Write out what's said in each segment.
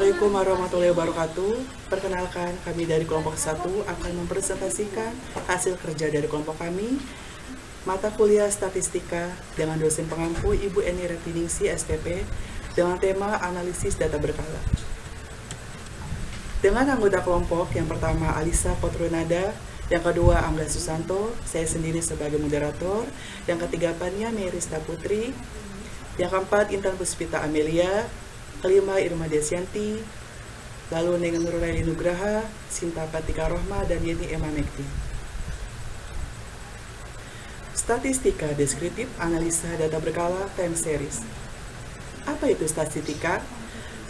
Assalamualaikum warahmatullahi wabarakatuh. Perkenalkan, kami dari kelompok 1 akan mempresentasikan hasil kerja dari kelompok kami, mata kuliah statistika dengan dosen pengampu Ibu Eni Retiningsi SPP dengan tema analisis data berkala. Dengan anggota kelompok yang pertama Alisa Kotrunada, yang kedua Angga Susanto, saya sendiri sebagai moderator, yang ketiga Pania Merista Putri, yang keempat Intan Puspita Amelia, kelima Irma Desyanti, lalu Neng Nurulaini Nugraha, Sinta Patika Rohma, dan Yeni Emma Mekti. Statistika deskriptif analisa data berkala time series. Apa itu statistika?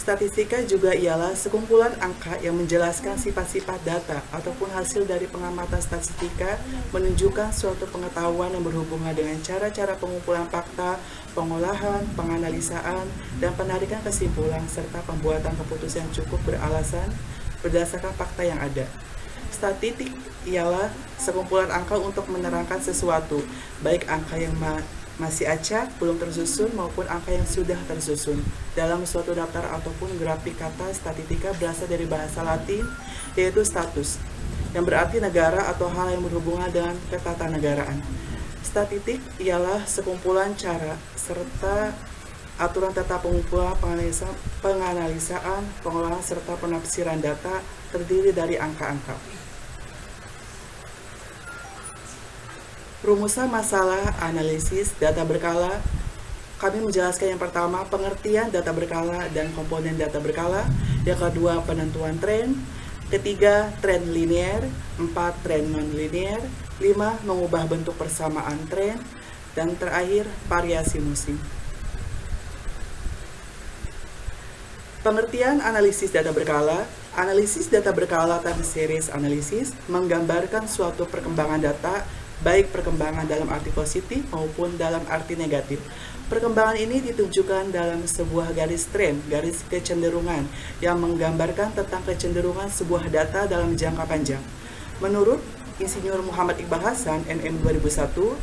Statistika juga ialah sekumpulan angka yang menjelaskan sifat-sifat data ataupun hasil dari pengamatan statistika menunjukkan suatu pengetahuan yang berhubungan dengan cara-cara pengumpulan fakta, pengolahan, penganalisaan, dan penarikan kesimpulan serta pembuatan keputusan cukup beralasan berdasarkan fakta yang ada. Statistik ialah sekumpulan angka untuk menerangkan sesuatu, baik angka yang masih acak, belum tersusun, maupun angka yang sudah tersusun. Dalam suatu daftar ataupun grafik, kata statistika berasal dari bahasa Latin, yaitu status, yang berarti negara atau hal yang berhubungan dengan ketatanegaraan. Statistik ialah sekumpulan cara serta aturan tata pengumpulan, penganalisaan, pengolahan, serta penafsiran data terdiri dari angka-angka. Rumusan masalah analisis data berkala, kami menjelaskan yang pertama pengertian data berkala dan komponen data berkala, yang kedua penentuan tren, ketiga tren linear, 4 tren non-linear, 5 mengubah bentuk persamaan tren, dan terakhir variasi musim. Pengertian analisis data berkala. Analisis data berkala time series analisis menggambarkan suatu perkembangan data, baik perkembangan dalam arti positif maupun dalam arti negatif. Perkembangan ini ditunjukkan dalam sebuah garis tren, garis kecenderungan, yang menggambarkan tentang kecenderungan sebuah data dalam jangka panjang. Menurut Insinyur Muhammad Iqbal Hasan, MM 2001,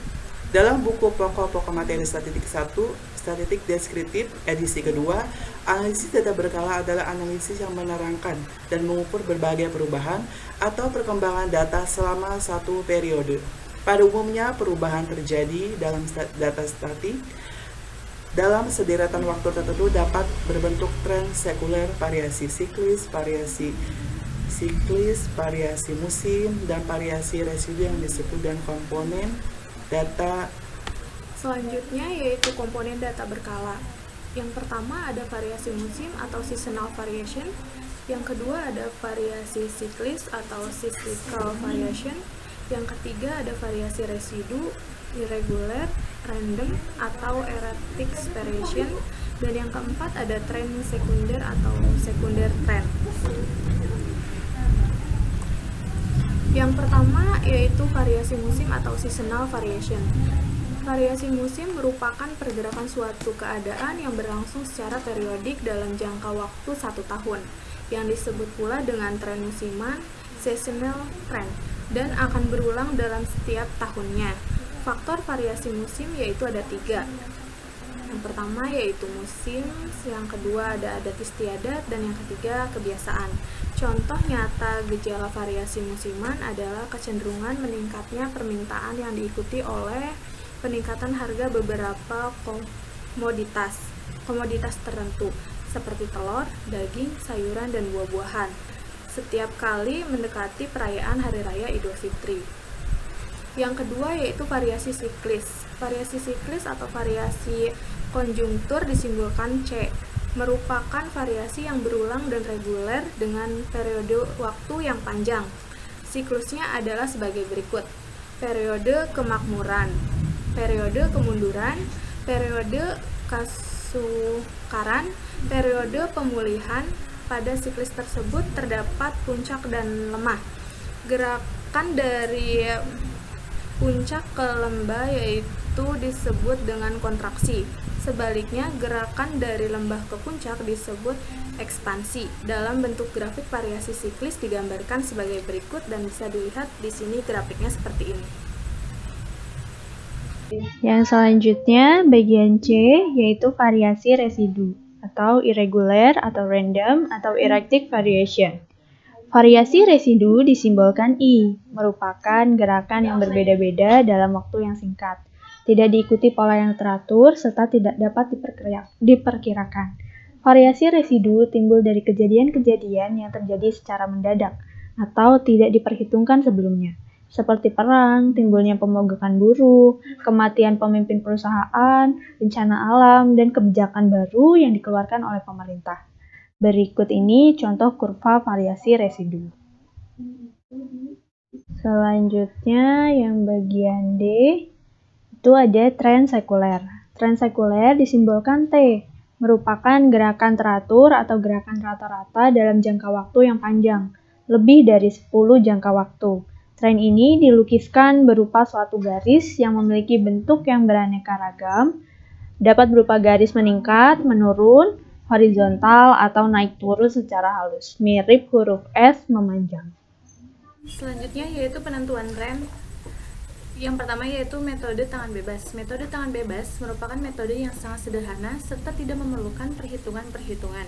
dalam buku Pokok-pokok materi statistik 1, Statistik Deskriptif, edisi kedua, analisis data berkala adalah analisis yang menerangkan dan mengukur berbagai perubahan atau perkembangan data selama satu periode. Pada umumnya, perubahan terjadi dalam data statik dalam sederetan waktu tertentu dapat berbentuk tren sekuler, variasi siklis, variasi musim, dan variasi residu yang disebut dengan komponen data. Selanjutnya yaitu komponen data berkala. Yang pertama ada variasi musim atau seasonal variation. Yang kedua ada variasi siklis atau cyclical variation. Yang ketiga ada variasi residu, irregular, random, atau erratic variation. Dan yang keempat ada tren sekunder atau sekunder trend. Yang pertama yaitu variasi musim atau seasonal variation. Variasi musim merupakan pergerakan suatu keadaan yang berlangsung secara periodik dalam jangka waktu 1 tahun, yang disebut pula dengan tren musiman, seasonal trend, dan akan berulang dalam setiap tahunnya. Faktor variasi musim yaitu ada 3. Yang pertama yaitu musim, yang kedua ada adat istiadat, dan yang ketiga kebiasaan. Contoh nyata gejala variasi musiman adalah kecenderungan meningkatnya permintaan yang diikuti oleh peningkatan harga beberapa komoditas tertentu seperti telur, daging, sayuran, dan buah-buahan setiap kali mendekati perayaan Hari Raya Idul Fitri. Yang kedua yaitu variasi siklis. Variasi siklis atau variasi konjungtur disimbolkan C, merupakan variasi yang berulang dan reguler dengan periode waktu yang panjang. Siklusnya adalah sebagai berikut: periode kemakmuran, periode kemunduran, periode kasukaran, periode pemulihan. Pada siklis tersebut terdapat puncak dan lemah. Gerakan dari puncak ke lembah yaitu disebut dengan kontraksi. Sebaliknya, gerakan dari lembah ke puncak disebut ekspansi. Dalam bentuk grafik variasi siklis digambarkan sebagai berikut dan bisa dilihat di sini grafiknya seperti ini. Yang selanjutnya bagian C yaitu variasi residu atau irregular atau random atau erratic variation. Variasi residu disimbolkan I, merupakan gerakan yang berbeda-beda dalam waktu yang singkat, tidak diikuti pola yang teratur, serta tidak dapat diperkirakan. Variasi residu timbul dari kejadian-kejadian yang terjadi secara mendadak atau tidak diperhitungkan sebelumnya, seperti perang, timbulnya pemogokan buruh, kematian pemimpin perusahaan, bencana alam, dan kebijakan baru yang dikeluarkan oleh pemerintah. Berikut ini contoh kurva variasi residu. Selanjutnya yang bagian D, itu ada tren sekuler. Tren sekuler disimbolkan T, merupakan gerakan teratur atau gerakan rata-rata dalam jangka waktu yang panjang, lebih dari 10 jangka waktu. Tren ini dilukiskan berupa suatu garis yang memiliki bentuk yang beraneka ragam, dapat berupa garis meningkat, menurun, horizontal, atau naik turun secara halus, mirip huruf S memanjang. Selanjutnya yaitu penentuan tren. Yang pertama yaitu metode tangan bebas. Metode tangan bebas merupakan metode yang sangat sederhana serta tidak memerlukan perhitungan-perhitungan.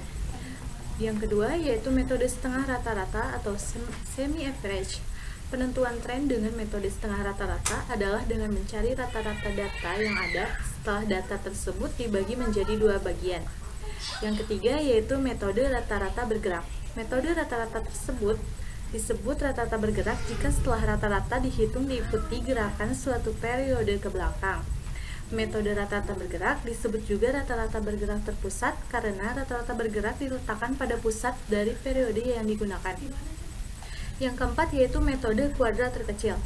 Yang kedua yaitu metode setengah rata-rata atau semi-average. Penentuan tren dengan metode setengah rata-rata adalah dengan mencari rata-rata data yang ada setelah data tersebut dibagi menjadi dua bagian. Yang ketiga yaitu metode rata-rata bergerak. Metode rata-rata tersebut disebut rata-rata bergerak jika setelah rata-rata dihitung diikuti gerakan suatu periode ke belakang. Metode rata-rata bergerak disebut juga rata-rata bergerak terpusat karena rata-rata bergerak diletakkan pada pusat dari periode yang digunakan. Yang keempat yaitu metode kuadrat terkecil.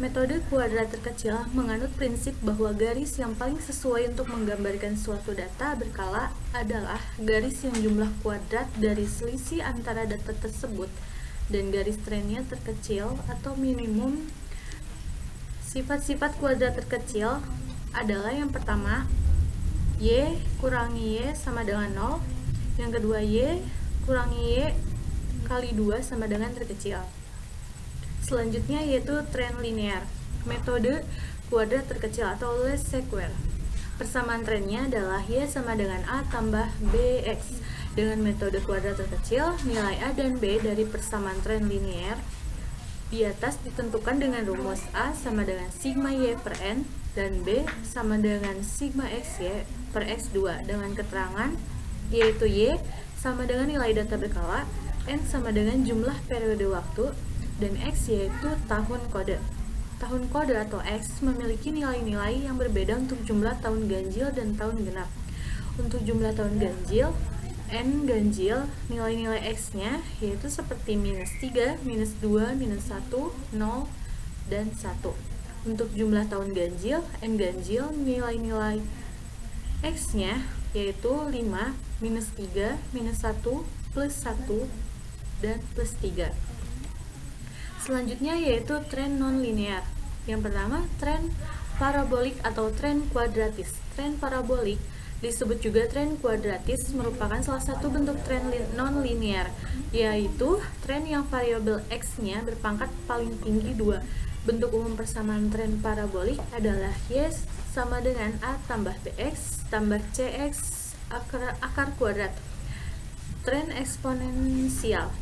Metode kuadrat terkecil menganut prinsip bahwa garis yang paling sesuai untuk menggambarkan suatu data berkala adalah garis yang jumlah kuadrat dari selisih antara data tersebut dan garis trennya terkecil atau minimum. Sifat-sifat kuadrat terkecil adalah yang pertama, Y kurangi Y sama dengan 0. Yang kedua, Y kurangi Y kali 2 sama dengan terkecil. Selanjutnya yaitu tren linear. Metode kuadrat terkecil atau least square. Persamaan trennya adalah Y sama dengan A tambah BX. Dengan metode kuadrat terkecil, nilai A dan B dari persamaan tren linear di atas ditentukan dengan rumus A sama dengan sigma Y per N dan B sama dengan sigma XY per X2 dengan keterangan yaitu Y sama dengan nilai data berkala, N sama dengan jumlah periode waktu, dan X yaitu tahun kode. Tahun kode atau X memiliki nilai-nilai yang berbeda untuk jumlah tahun ganjil dan tahun genap. Untuk jumlah tahun ganjil, N ganjil, nilai-nilai X-nya yaitu seperti -3, -2, -1, 0, dan 1. Untuk jumlah tahun ganjil, N ganjil, nilai-nilai X-nya yaitu 5, -3, -1, +1, dan +3. Selanjutnya yaitu tren non-linear. Yang pertama, tren parabolik atau tren kuadratis. Tren parabolik disebut juga tren kuadratis merupakan salah satu bentuk tren non-linear, yaitu tren yang variabel X-nya berpangkat paling tinggi 2. Bentuk umum persamaan tren parabolik adalah Y sama dengan A tambah BX tambah CX akar kuadrat. Tren eksponensial.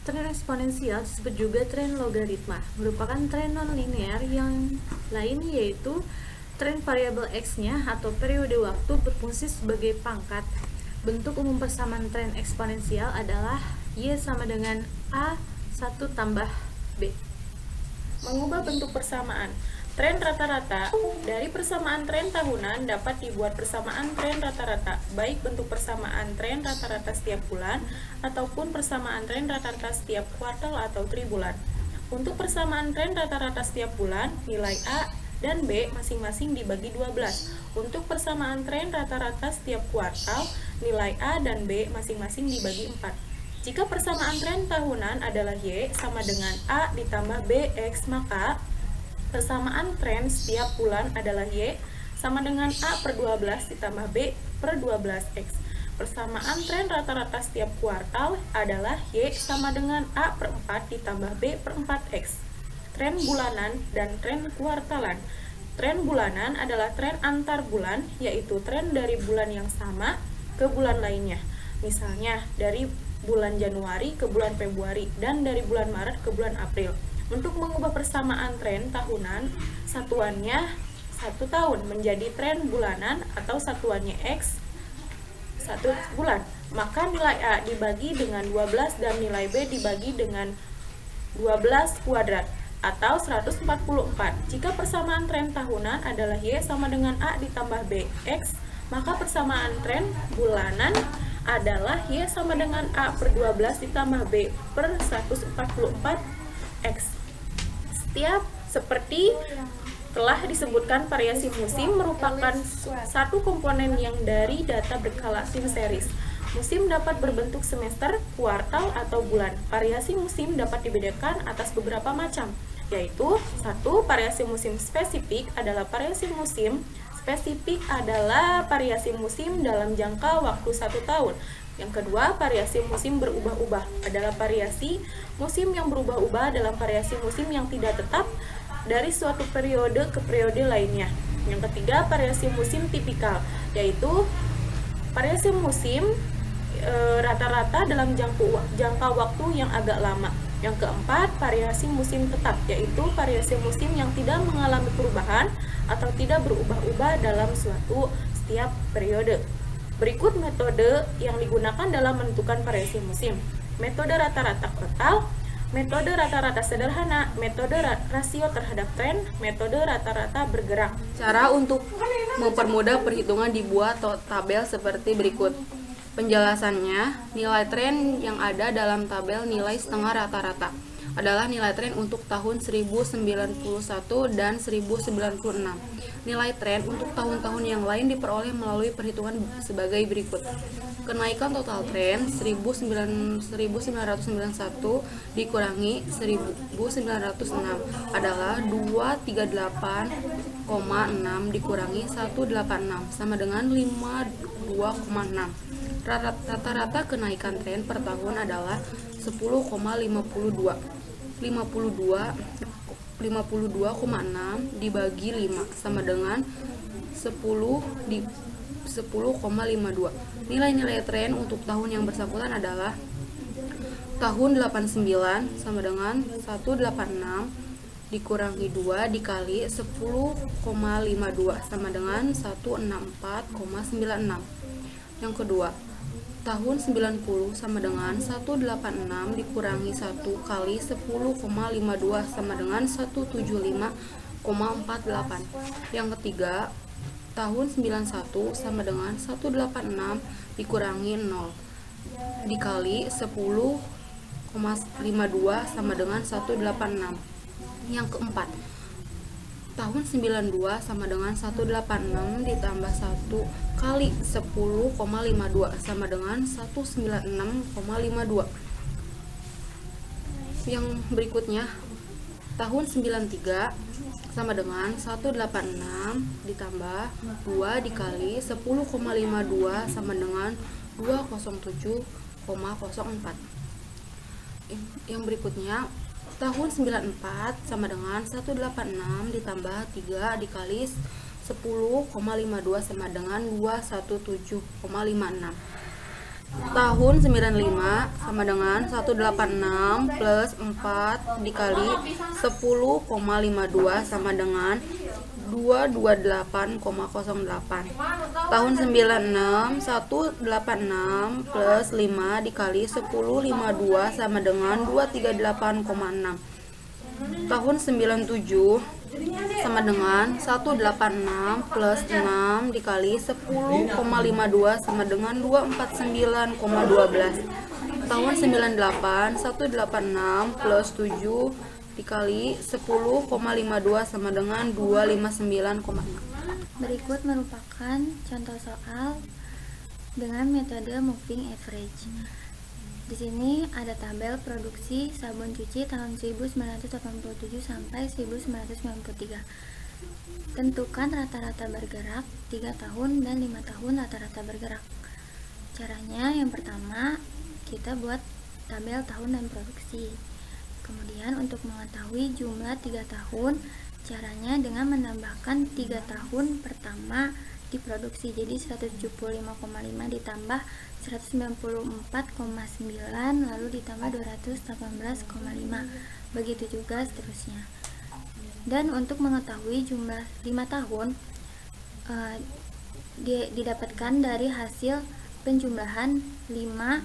Tren eksponensial disebut juga tren logaritma, merupakan tren non-linear yang lain yaitu tren variabel X-nya atau periode waktu berfungsi sebagai pangkat. Bentuk umum persamaan tren eksponensial adalah Y sama dengan A1 tambah B. Mengubah bentuk persamaan. Tren rata-rata. Dari persamaan tren tahunan dapat dibuat persamaan tren rata-rata, baik bentuk persamaan tren rata-rata setiap bulan ataupun persamaan tren rata-rata setiap kuartal atau tribulan. Untuk persamaan tren rata-rata setiap bulan, nilai A dan B masing-masing dibagi 12. Untuk persamaan tren rata-rata setiap kuartal, nilai A dan B masing-masing dibagi 4. Jika persamaan tren tahunan adalah Y sama dengan A ditambah BX, maka persamaan tren setiap bulan adalah Y sama dengan A per 12 ditambah B per 12X. Persamaan tren rata-rata setiap kuartal adalah Y sama dengan A per 4 ditambah B per 4X. Tren bulanan dan tren kuartalan. Tren bulanan adalah tren antar bulan, yaitu tren dari bulan yang sama ke bulan lainnya. Misalnya dari bulan Januari ke bulan Februari dan dari bulan Maret ke bulan April. Untuk mengubah persamaan tren tahunan, satuannya 1 tahun menjadi tren bulanan atau satuannya X 1 bulan. Maka nilai A dibagi dengan 12 dan nilai B dibagi dengan 12 kuadrat atau 144. Jika persamaan tren tahunan adalah Y sama dengan A ditambah B X, maka persamaan tren bulanan adalah Y sama dengan A per 12 ditambah B per 144 X. Setiap seperti telah disebutkan, variasi musim merupakan satu komponen yang dari data berkala time series. Musim dapat berbentuk semester, kuartal, atau bulan. Variasi musim dapat dibedakan atas beberapa macam, yaitu 1. Variasi musim spesifik adalah variasi musim dalam jangka waktu 1 tahun. Yang kedua, variasi musim berubah-ubah adalah variasi musim yang berubah-ubah dalam variasi musim yang tidak tetap dari suatu periode ke periode lainnya. Yang ketiga, variasi musim tipikal, yaitu variasi musim rata-rata dalam jangka waktu yang agak lama. Yang keempat, variasi musim tetap, yaitu variasi musim yang tidak mengalami perubahan atau tidak berubah-ubah dalam setiap periode. Berikut metode yang digunakan dalam menentukan variasi musim. Metode rata-rata total, metode rata-rata sederhana, metode rasio terhadap tren, metode rata-rata bergerak. Cara untuk mempermudah perhitungan dibuat tabel seperti berikut. Penjelasannya, nilai tren yang ada dalam tabel nilai setengah rata-rata adalah nilai tren untuk tahun 1091 dan 1096. Nilai tren untuk tahun-tahun yang lain diperoleh melalui perhitungan sebagai berikut. Kenaikan total tren 1991 dikurangi 1906 adalah 238,6 dikurangi 186 sama dengan 52,6. Rata-rata kenaikan tren per tahun adalah 10,52. 52,6 dibagi 5 sama dengan 10,52. Nilai-nilai tren untuk tahun yang bersangkutan adalah tahun 89 sama dengan 186 dikurangi 2 dikali 10,52 sama dengan 164,96. Yang kedua, tahun 90 sama dengan 186 dikurangi 1 kali 10,52 sama dengan 175,48. Yang ketiga, tahun 91 sama dengan 186 dikurangi 0 dikali 10,52 sama dengan 186. Yang keempat, tahun 92 sama dengan 186 ditambah 1 kali 10,52 sama dengan 196,52. Yang berikutnya, tahun 93 sama dengan 186 ditambah 2 dikali 10,52 sama dengan 207,04. Yang berikutnya, tahun 94 sama dengan 186 ditambah 3 dikali 10,52 sama dengan 217,56. Tahun 95 sama dengan 186 plus 4 dikali 10,52 sama dengan 228,08. Tahun 96 186 plus 5 dikali 10,52 sama dengan 238,6. Tahun 97 sama dengan 186 plus 6 dikali 10,52 sama dengan 249,12. Tahun 98 186 plus 7 dikali 10,52 sama dengan 259,6. Berikut merupakan contoh soal dengan metode moving average. Di sini ada tabel produksi sabun cuci tahun 1987 sampai 1993. Tentukan rata-rata bergerak 3 tahun dan 5 tahun rata-rata bergerak. Caranya yang pertama, kita buat tabel tahun dan produksi. Kemudian untuk mengetahui jumlah 3 tahun, caranya dengan menambahkan 3 tahun pertama diproduksi. Jadi 175,5 ditambah 194,9 lalu ditambah 218,5. Begitu juga seterusnya. Dan untuk mengetahui jumlah 5 tahun didapatkan dari hasil penjumlahan 5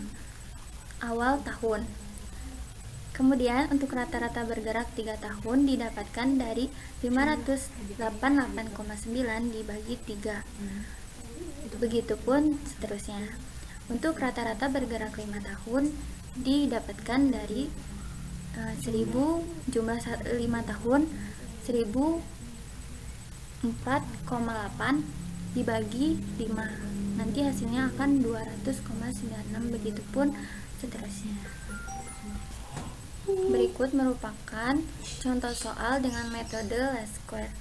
awal tahun. Kemudian untuk rata-rata bergerak 3 tahun didapatkan dari 588,9 dibagi 3. Begitupun seterusnya. Untuk rata-rata bergerak 5 tahun didapatkan dari 1000 jumlah 5 tahun 1004,8 dibagi 5. Nanti hasilnya akan 200,96. Begitupun seterusnya. Berikut merupakan contoh soal dengan metode least square.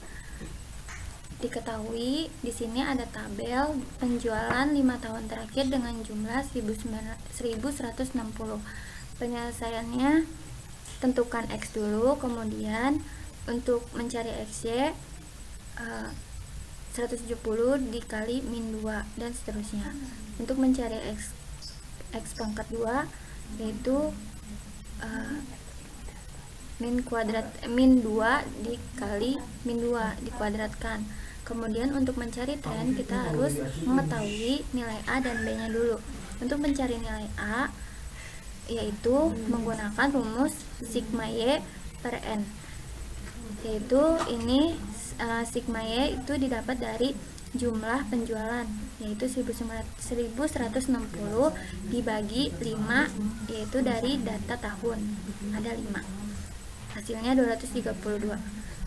Diketahui di sini ada tabel penjualan 5 tahun terakhir dengan jumlah 1160. Penyelesaiannya, tentukan X dulu, kemudian untuk mencari XY 170 dikali min 2 dan seterusnya. Untuk mencari X pangkat 2 yaitu min 2 dikali min 2 dikuadratkan. Kemudian untuk mencari tren kita harus mengetahui nilai A dan B nya dulu. Untuk mencari nilai A yaitu menggunakan rumus sigma Y per N, yaitu ini sigma Y itu didapat dari jumlah penjualan yaitu 1160 dibagi 5 yaitu dari data tahun ada 5, hasilnya 232.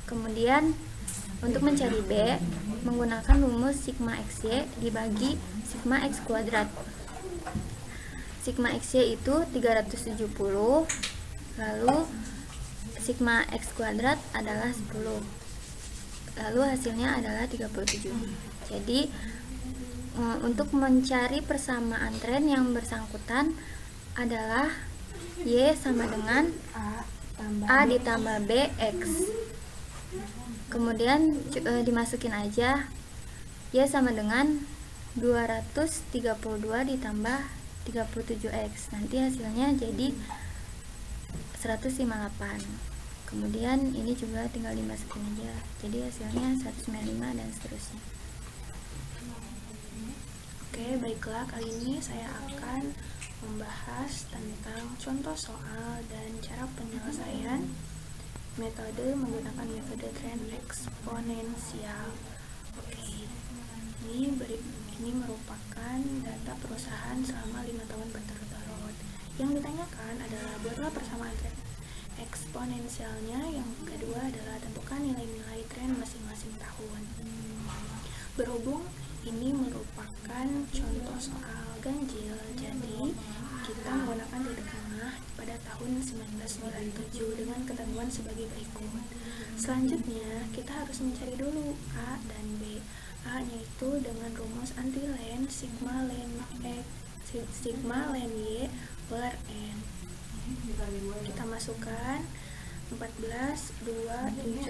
Kemudian untuk mencari B menggunakan rumus sigma XY dibagi sigma X kuadrat. Sigma XY itu 370, lalu sigma X kuadrat adalah 10, lalu hasilnya adalah 37. Jadi untuk mencari persamaan tren yang bersangkutan adalah Y sama dengan A ditambah B X. Kemudian dimasukin aja Y sama dengan 232 ditambah 37X. Nanti hasilnya jadi 158. Kemudian ini juga tinggal dimasukin aja. Jadi hasilnya 195 dan seterusnya. Oke, baiklah, kali ini saya akan membahas tentang contoh soal dan cara penyelesaian metode menggunakan metode tren eksponensial. Oke, ini merupakan data perusahaan selama 5 tahun berturut-turut. Yang ditanyakan adalah buatlah persamaan tren eksponensialnya. Yang kedua adalah tentukan nilai-nilai tren masing-masing tahun. Berhubung ini merupakan contoh soal ganjil, jadi kita menggunakan titik tengah pada tahun 1997 dengan ketentuan sebagai berikut. Selanjutnya kita harus mencari dulu A dan B. A nya itu dengan rumus anti-len sigma len Y per N. Kita masukkan 14, 2, 7, 5,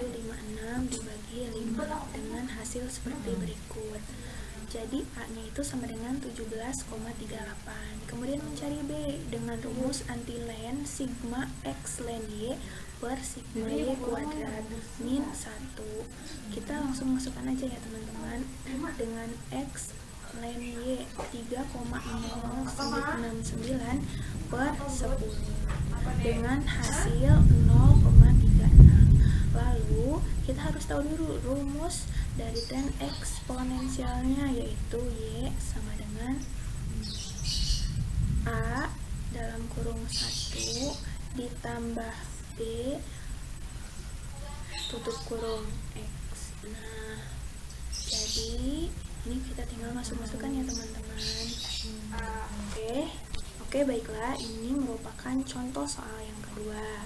6 dibagi 5 dengan hasil seperti berikut. Jadi A-nya itu sama dengan 17,38. Kemudian mencari B dengan rumus anti-len sigma X len Y per sigma Y kuadrat min 1. Kita langsung masukkan aja ya teman-teman. Dengan X len Y 3,0069 per 10 dengan hasil 0,36. Lalu kita harus tahu dulu rumus dari tren eksponensialnya, yaitu Y sama dengan A dalam kurung 1 ditambah B tutup kurung X. Nah, jadi ini kita tinggal masukkan ya teman-teman. Oke, baiklah, ini merupakan contoh soal yang kedua.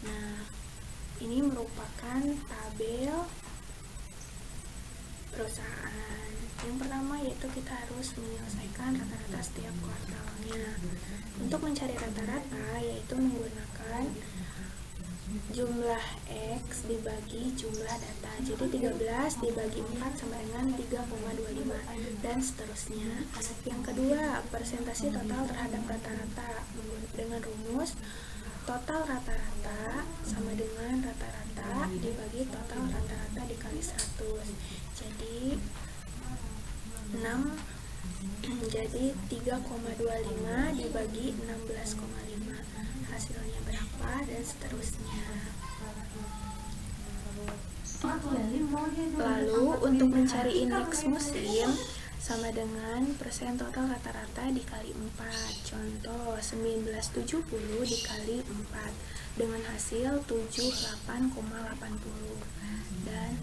Nah, ini merupakan tabel perusahaan. Yang pertama yaitu kita harus menyelesaikan rata-rata setiap kuartalnya. Untuk mencari rata-rata yaitu menggunakan jumlah X dibagi jumlah data. Jadi 13 dibagi 4 sama dengan 3,25 dan seterusnya. Yang kedua, persentase total terhadap rata-rata dengan rumus total rata-rata sama dengan rata-rata dibagi total rata-rata dikali 100. Jadi 6 jadi 3,25 dibagi 16,5, hasilnya berapa dan seterusnya. Lalu untuk mencari indeks musim sama dengan persen total rata-rata dikali 4. Contoh 1970 dikali 4 dengan hasil 78,80, dan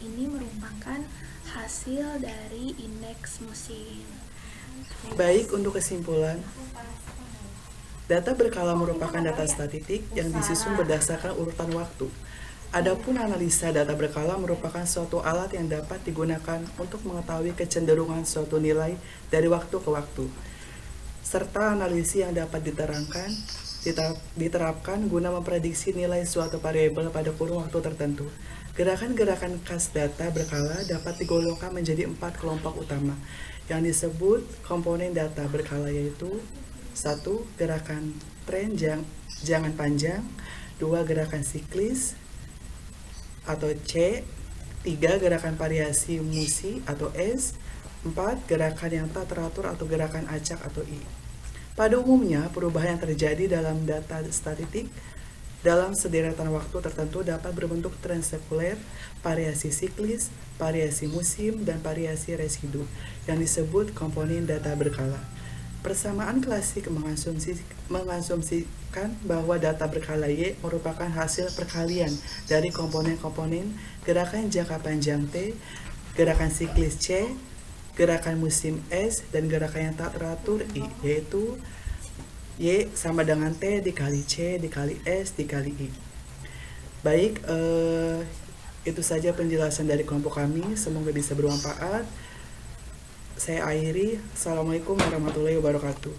ini merupakan hasil dari indeks musim. Baik, untuk kesimpulan, data berkala merupakan data statistik yang disusun berdasarkan urutan waktu. Adapun analisa data berkala merupakan suatu alat yang dapat digunakan untuk mengetahui kecenderungan suatu nilai dari waktu ke waktu, serta analisis yang dapat diterapkan guna memprediksi nilai suatu variabel pada kurun waktu tertentu. Gerakan-gerakan khas data berkala dapat digolongkan menjadi 4 kelompok utama yang disebut komponen data berkala, yaitu 1. Gerakan tren jangan panjang, 2. Gerakan siklis atau C, 3. Gerakan variasi musi atau S, 4. Gerakan yang tak teratur atau gerakan acak atau I. Pada umumnya, perubahan yang terjadi dalam data statistik dalam sederetan waktu tertentu dapat berbentuk tren sekuler, variasi siklis, variasi musim, dan variasi residu yang disebut komponen data berkala. Persamaan klasik mengasumsikan bahwa data berkala Y merupakan hasil perkalian dari komponen-komponen gerakan jangka panjang T, gerakan siklis C, gerakan musim S, dan gerakan yang tak teratur I, yaitu Y sama dengan T dikali C dikali S dikali I. Baik, itu saja penjelasan dari kelompok kami. Semoga bisa bermanfaat. Saya akhiri. Assalamualaikum warahmatullahi wabarakatuh.